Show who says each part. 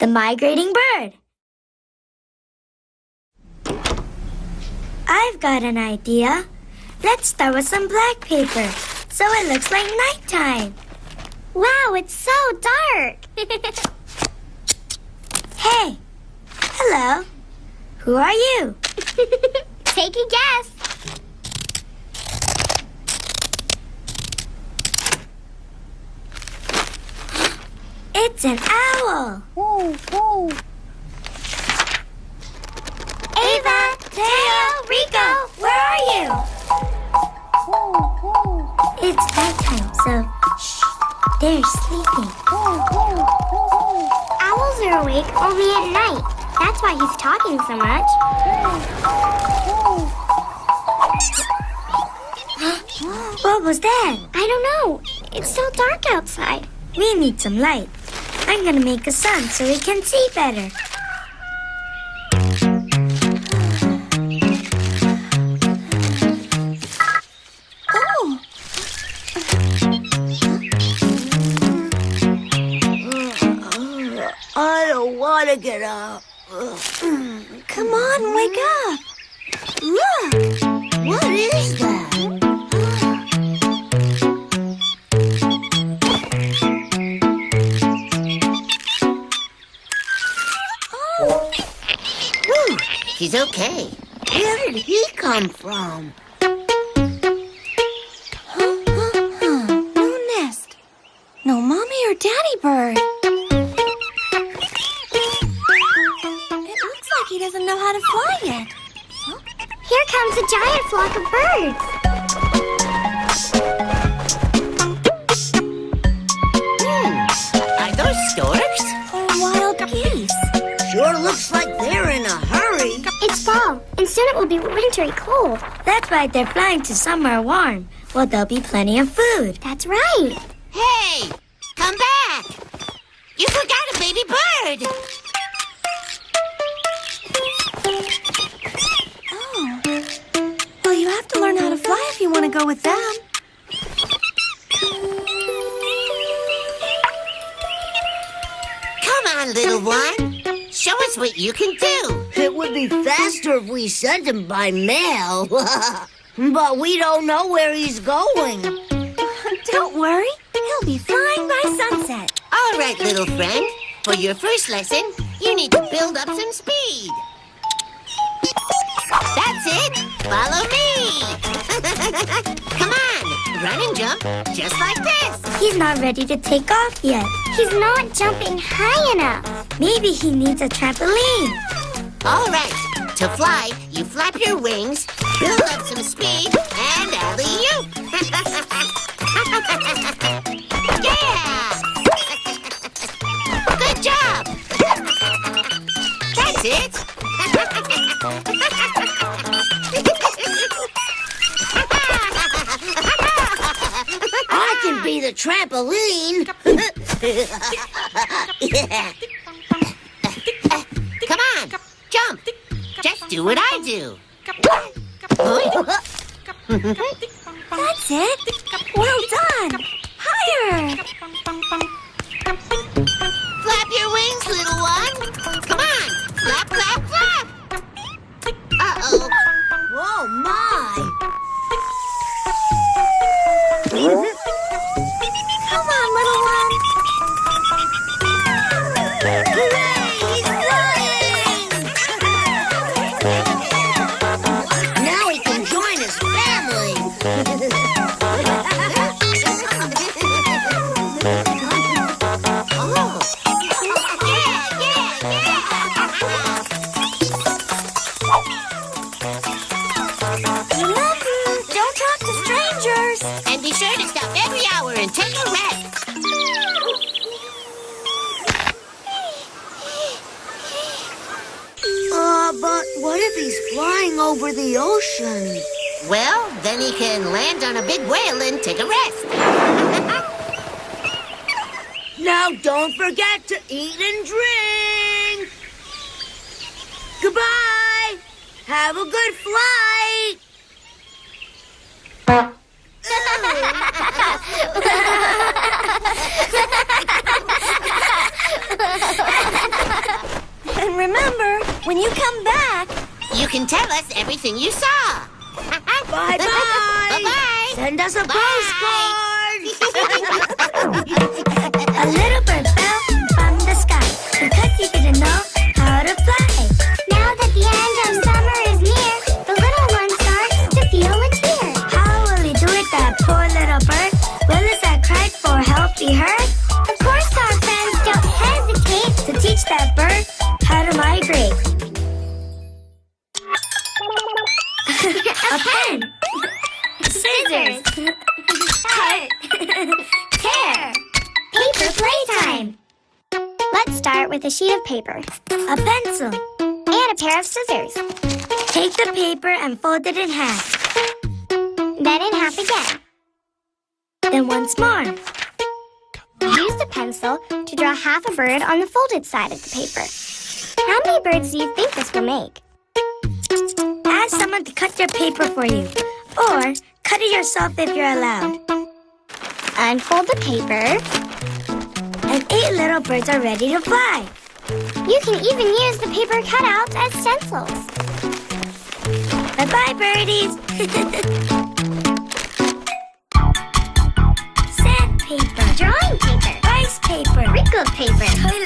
Speaker 1: The migrating bird. I've got an idea. Let's start with some black paper so it looks like nighttime.
Speaker 2: Wow, it's so dark.
Speaker 1: Hey, hello. Who are you?
Speaker 2: Take a guess.
Speaker 1: It's an owl.
Speaker 2: Whoa, whoa.
Speaker 1: Ava, Teo, Riko, where are you?
Speaker 2: Whoa, whoa.
Speaker 1: It's nighttime, so shh, they're sleeping.
Speaker 2: Whoa, whoa, whoa. Owls are awake only at night. That's why he's talking so much.
Speaker 1: What was that?
Speaker 2: I don't know. It's so dark outside.
Speaker 1: We need some light. I'm gonna make a sun so we can see better.
Speaker 2: Oh!
Speaker 3: I don't want to get up.
Speaker 1: Come on, wake up.
Speaker 3: Look! What is that? Whew, he's okay. Where did he come from?
Speaker 1: No nest. No mommy or daddy bird. It looks like he doesn't know how to fly yet.
Speaker 2: Here comes a giant flock of birds.
Speaker 3: Are those storks?
Speaker 1: Or wild geese.
Speaker 3: Sure looks like they're in a hurry.
Speaker 2: It's fall, and soon it will be wintry cold.
Speaker 1: That's why they're flying to somewhere warm. Well, there'll be plenty of food.
Speaker 2: That's right.
Speaker 3: Hey, come back! You forgot a baby bird!
Speaker 1: Oh. Well, you have to learn how to fly if you want to go with them.
Speaker 3: Come on, little one. Show us what you can do. It would be faster if we sent him by mail. But we don't know where he's going.
Speaker 1: Don't worry. He'll be flying by sunset.
Speaker 3: All right, little friend. For your first lesson, you need to build up some speed. That's it. Follow me. Come on. Run and jump just like this.
Speaker 1: He's not ready to take off yet.
Speaker 2: He's not jumping high enough.
Speaker 1: Maybe he needs a trampoline.
Speaker 3: All right. To fly, you flap your wings, build up some speed, and alley-oop. Yeah! Good job! That's it! I can be the trampoline! Yeah. Come on, jump! Just do what I do.
Speaker 1: That's it. Well done. Higher.
Speaker 3: Flap your wings, little one. Come on. Flap, flap, flap. Uh-oh. Whoa, my.
Speaker 1: Come on, little one.
Speaker 3: Hooray, he's flying! Now he can join his family. Oh. Yeah, yeah, yeah.
Speaker 1: Don't talk to strangers.
Speaker 3: And be sure to stop every hour and take a rest. But what if he's flying over the ocean? Well, then he can land on a big whale and take a rest. Now don't forget to eat and drink. Goodbye. Have a good flight.
Speaker 1: When you come back,
Speaker 3: You can tell us everything you saw.
Speaker 1: bye-bye.
Speaker 3: Bye-bye.
Speaker 1: Send us a postcard. A little bird fell from the sky because he didn't know how to fly.
Speaker 2: Now that the end of summer is near, the little one starts to feel a tear.
Speaker 1: How will he do it, that poor little bird? Will his that cry for help be heard?
Speaker 2: Of course, our friends don't hesitate.
Speaker 1: To teach that bird how to migrate. A pen. Scissors. Cut. Tear.
Speaker 2: Paper playtime. Let's start with a sheet of paper
Speaker 1: A pencil.
Speaker 2: and a pair of scissors.
Speaker 1: Take the paper and fold it in half.
Speaker 2: Then in half again.
Speaker 1: Then once more.
Speaker 2: Use the pencil to draw half a bird on the folded side of the paper. How many birds do you think this will make?
Speaker 1: Ask someone to cut your paper for you. Or cut it yourself if you're allowed.
Speaker 2: Unfold the paper.
Speaker 1: And 8 little birds are ready to fly.
Speaker 2: You can even use the paper cutouts as stencils.
Speaker 1: Bye-bye, birdies. Sandpaper.
Speaker 2: Drawing paper.
Speaker 1: Rice paper.
Speaker 2: Riko paper.
Speaker 1: Toilet